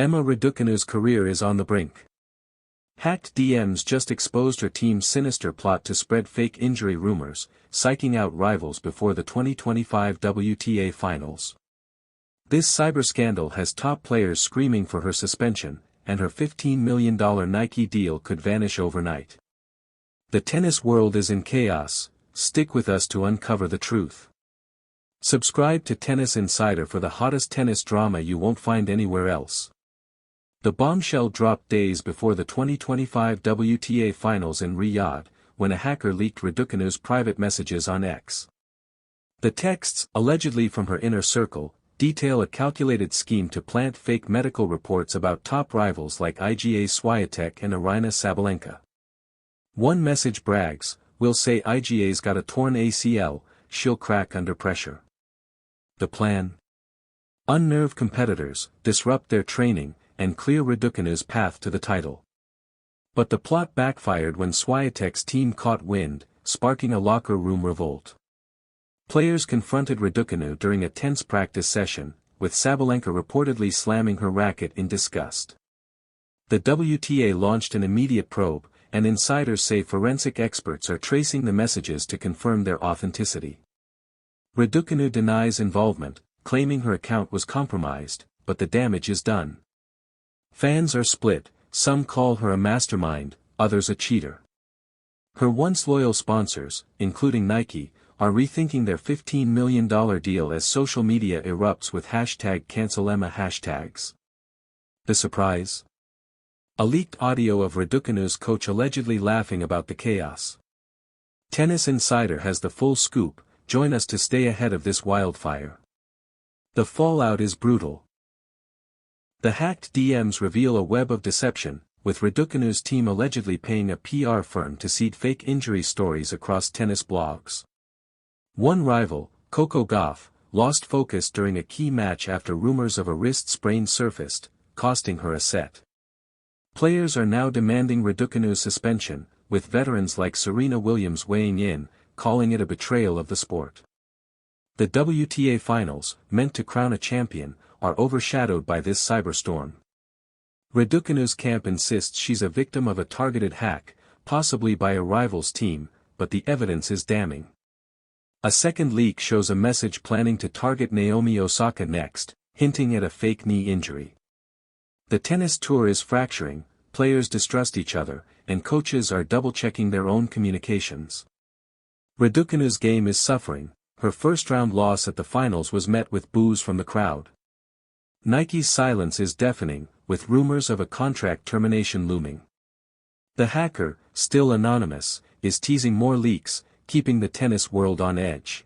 Emma Raducanu's career is on the brink. Hacked DMs just exposed her team's sinister plot to spread fake injury rumors, psyching out rivals before the 2025 WTA finals. This cyber scandal has top players screaming for her suspension, and her $15 million Nike deal could vanish overnight. The tennis world is in chaos. Stick with us to uncover the truth. Subscribe to Tennis Insider for the hottest tennis drama you won't find anywhere else. The bombshell dropped days before the 2025 WTA finals in Riyadh, when a hacker leaked Raducanu's private messages on X. The texts, allegedly from her inner circle, detail a calculated scheme to plant fake medical reports about top rivals like Iga Swiatek and Aryna Sabalenka. One message brags, "We'll say Iga's got a torn ACL, she'll crack under pressure." The plan? Unnerve competitors, disrupt their training, and clear Raducanu's path to the title. But the plot backfired when Swiatek's team caught wind, sparking a locker room revolt. Players confronted Raducanu during a tense practice session, with Sabalenka reportedly slamming her racket in disgust. The WTA launched an immediate probe, and insiders say forensic experts are tracing the messages to confirm their authenticity. Raducanu denies involvement, claiming her account was compromised, but the damage is done. Fans are split, some call her a mastermind, others a cheater. Her once loyal sponsors, including Nike, are rethinking their $15 million deal as social media erupts with #CancelEmma hashtags. The surprise? A leaked audio of Raducanu's coach allegedly laughing about the chaos. Tennis Insider has the full scoop. Join us to stay ahead of this wildfire. The fallout is brutal. The hacked DMs reveal a web of deception, with Raducanu's team allegedly paying a PR firm to seed fake injury stories across tennis blogs. One rival, Coco Gauff, lost focus during a key match after rumors of a wrist sprain surfaced, costing her a set. Players are now demanding Raducanu's suspension, with veterans like Serena Williams weighing in, calling it a betrayal of the sport. The WTA finals, meant to crown a champion, are overshadowed by this cyberstorm. Raducanu's camp insists she's a victim of a targeted hack, possibly by a rival's team, but the evidence is damning. A second leak shows a message planning to target Naomi Osaka next, hinting at a fake knee injury. The tennis tour is fracturing, players distrust each other, and coaches are double-checking their own communications. Raducanu's game is suffering. Her first-round loss at the finals was met with boos from the crowd. Nike's silence is deafening, with rumors of a contract termination looming. The hacker, still anonymous, is teasing more leaks, keeping the tennis world on edge.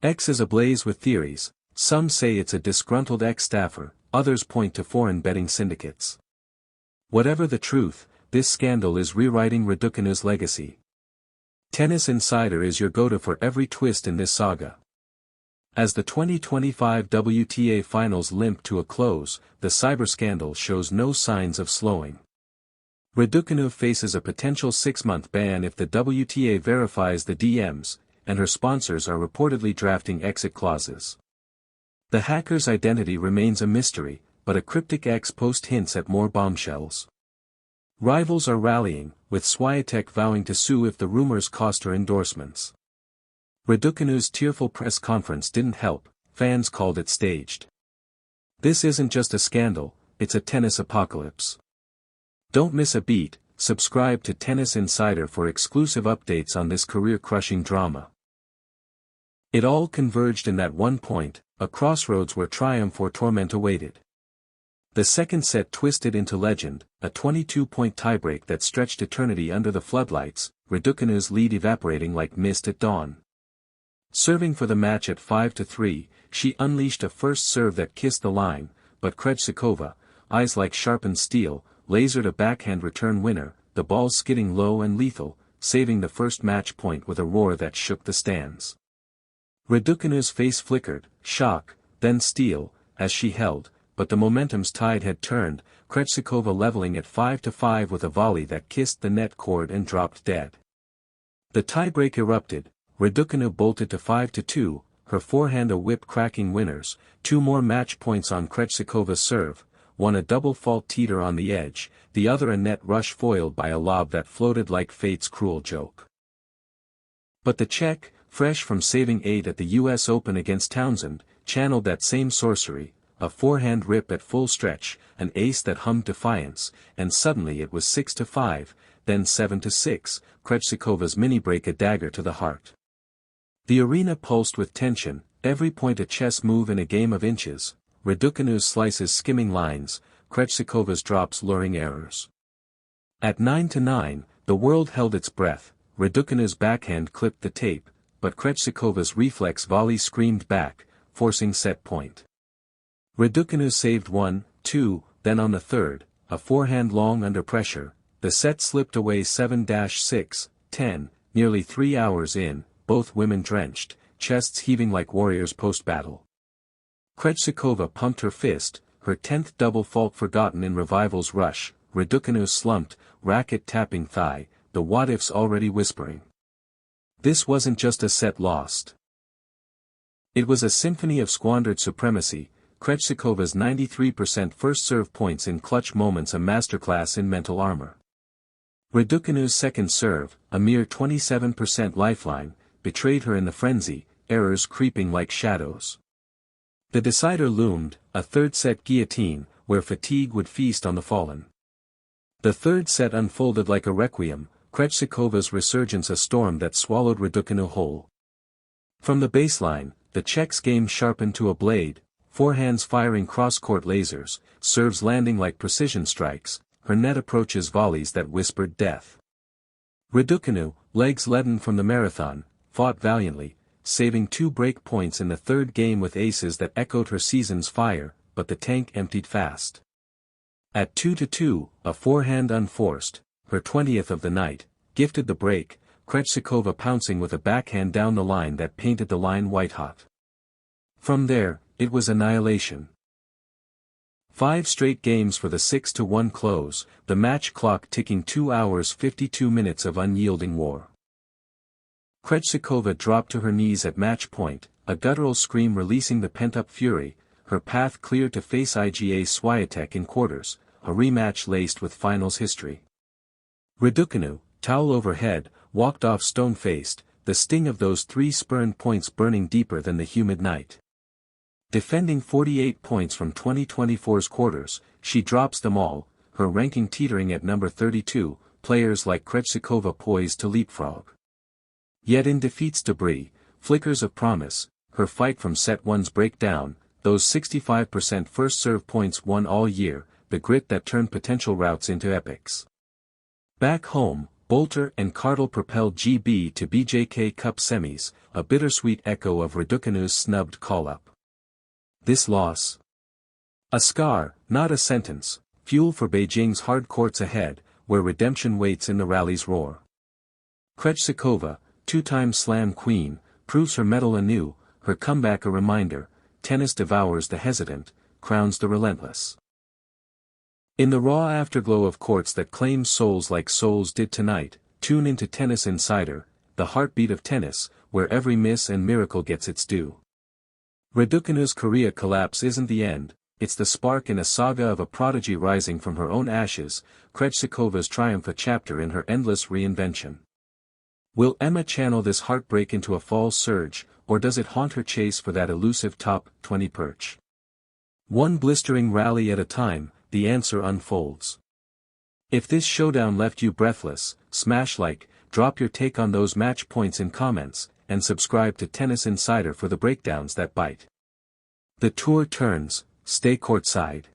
X is ablaze with theories. Some say it's a disgruntled ex-staffer, others point to foreign betting syndicates. Whatever the truth, this scandal is rewriting Raducanu's legacy. Tennis Insider is your go-to for every twist in this saga. As the 2025 WTA finals limp to a close, the cyber scandal shows no signs of slowing. Raducanu faces a potential 6-month ban if the WTA verifies the DMs, and her sponsors are reportedly drafting exit clauses. The hacker's identity remains a mystery, but a cryptic X post hints at more bombshells. Rivals are rallying, with Swiatek vowing to sue if the rumors cost her endorsements. Raducanu's tearful press conference didn't help, fans called it staged. This isn't just a scandal, it's a tennis apocalypse. Don't miss a beat. Subscribe to Tennis Insider for exclusive updates on this career-crushing drama. It all converged in that one point, a crossroads where triumph or torment awaited. The second set twisted into legend, a 22-point tiebreak that stretched eternity under the floodlights, Raducanu's lead evaporating like mist at dawn. Serving for the match at 5-3, she unleashed a first serve that kissed the line, but Krejcikova, eyes like sharpened steel, lasered a backhand return winner, the ball skidding low and lethal, saving the first match point with a roar that shook the stands. Raducanu's face flickered, shock, then steel, as she held, but the momentum's tide had turned, Krejcikova leveling at 5-5 with a volley that kissed the net cord and dropped dead. The tiebreak erupted. Raducanu bolted to 5-2, her forehand a whip cracking winners, 2 more match points on Krejcikova's serve, one a double fault teeter on the edge, the other a net rush foiled by a lob that floated like fate's cruel joke. But the Czech, fresh from saving 8 at the US Open against Townsend, channeled that same sorcery, a forehand rip at full stretch, an ace that hummed defiance, and suddenly it was 6-5, then 7-6, Krejcikova's mini-break a dagger to the heart. The arena pulsed with tension, every point a chess move in a game of inches, Raducanus slices skimming lines, Krejcikova's drops luring errors. At 9-9, the world held its breath, Raducanus' backhand clipped the tape, but Krejcikova's reflex volley screamed back, forcing set point. Raducanus saved 1, 2, then on the third, a forehand long under pressure, the set slipped away 7-6, 10, nearly 3 hours in, both women drenched, chests heaving like warriors post-battle. Krejcikova pumped her fist, her 10th double fault forgotten in revival's rush, Raducanus slumped, racket tapping thigh, the what-ifs already whispering. This wasn't just a set lost. It was a symphony of squandered supremacy, Krejcikova's 93% first serve points in clutch moments a masterclass in mental armor. Raducanus' second serve, a mere 27% lifeline, betrayed her in the frenzy, errors creeping like shadows. The decider loomed, a third-set guillotine, where fatigue would feast on the fallen. The third set unfolded like a requiem, Krejcikova's resurgence a storm that swallowed Raducanu whole. From the baseline, the Czech's game sharpened to a blade, forehands firing cross-court lasers, serves landing like precision strikes, her net approaches volleys that whispered death. Raducanu, legs leaden from the marathon, fought valiantly, saving 2 break points in the third game with aces that echoed her season's fire, but the tank emptied fast. At 2-2, a forehand unforced, her 20th of the night, gifted the break, Krejcikova pouncing with a backhand down the line that painted the line white-hot. From there, it was annihilation. 5 straight games for the 6-1 close, the match clock ticking 2 hours 52 minutes of unyielding war. Krejcikova dropped to her knees at match point, a guttural scream releasing the pent-up fury, her path clear to face IGA Swiatek in quarters, a rematch laced with finals history. Raducanu, towel overhead, walked off stone-faced, the sting of those 3 spurned points burning deeper than the humid night. Defending 48 points from 2024's quarters, she drops them all, her ranking teetering at number 32, players like Krejcikova poised to leapfrog. Yet in defeat's debris, flickers of promise, her fight from set 1's breakdown, those 65% first serve points won all year, the grit that turned potential routes into epics. Back home, Bolter and Cardle propelled GB to BJK Cup semis, a bittersweet echo of Raducanu's snubbed call-up. This loss? A scar, not a sentence, fuel for Beijing's hard courts ahead, where redemption waits in the rally's roar. Krejcikova, 2-time slam queen, proves her mettle anew, her comeback a reminder, tennis devours the hesitant, crowns the relentless. In the raw afterglow of courts that claim souls like souls did tonight, tune into Tennis Insider, the heartbeat of tennis, where every miss and miracle gets its due. Raducanu's Korea collapse isn't the end, it's the spark in a saga of a prodigy rising from her own ashes, Krejcikova's triumph a chapter in her endless reinvention. Will Emma channel this heartbreak into a fall surge, or does it haunt her chase for that elusive top 20 perch? One blistering rally at a time, the answer unfolds. If this showdown left you breathless, smash like, drop your take on those match points in comments, and subscribe to Tennis Insider for the breakdowns that bite. The tour turns, stay courtside.